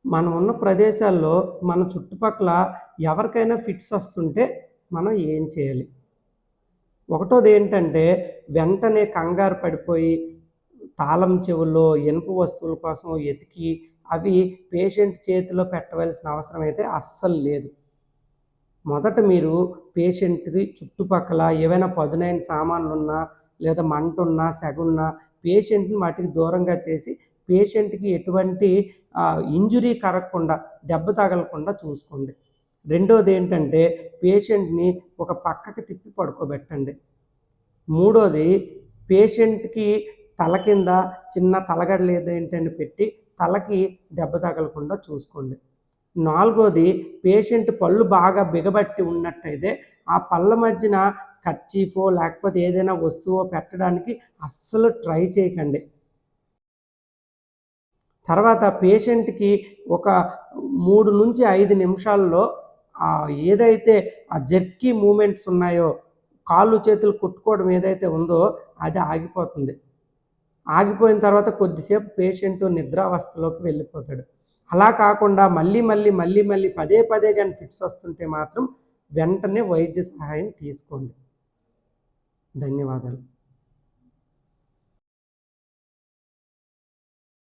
మనం ఉన్న ప్రదేశాల్లో మన చుట్టుపక్కల ఎవరికైనా ఫిట్స్ వస్తుంటే మనం ఏం చేయాలి? ఒకటోది ఏంటంటే వెంటనే కంగారు పడిపోయి తాళం చెవుల్లో ఇనుప వస్తువుల కోసం ఎతికి అవి పేషెంట్ చేతిలో పెట్టవలసిన అవసరం అయితే అస్సలు లేదు. మొదట మీరు పేషెంట్‌ది చుట్టుపక్కల ఏవైనా పదునైన సామాన్లున్నా, లేదా మంటున్నా, సెగున్నా పేషెంట్‌ని వాటికి దూరంగా చేసి, పేషెంట్‌కి ఎటువంటి ఇంజ్యూరీ కలగకుండా, దెబ్బ తగలకుండా చూసుకోండి. రెండోదేంటంటే, పేషెంట్‌ని ఒక పక్కకి తిప్పి పడుకోబెట్టండి. మూడోది పేషెంట్‌కి తల కింద చిన్న తలగడలేదేంటండి పెట్టి, తలకి దెబ్బ తగలకుండా చూసుకోండి. నాలుగోది పేషెంట్ పళ్ళు బాగా బిగబట్టి ఉన్నట్టయితే, ఆ పళ్ళ మధ్యన కర్చీఫో లేకపోతే ఏదైనా వస్తువో పెట్టడానికి అస్సలు ట్రై చేయకండి. తర్వాత పేషెంట్‌కి ఒక 3-5 నిమిషాల్లో ఏదైతే ఆ జర్కీ మూవ్‌మెంట్స్ ఉన్నాయో, కాళ్ళు చేతులు కొట్టుకోవడం ఏదైతే ఉందో అది ఆగిపోతుంది. ఆగిపోయిన తర్వాత కొద్దిసేపు పేషెంట్ నిద్రావస్థలోకి వెళ్ళిపోతాడు. అలా కాకుండా మళ్ళీ పదే పదే గాని ఫిట్స్ వస్తుంటే మాత్రం వెంటనే వైద్య సహాయం తీసుకోండి. ధన్యవాదాలు.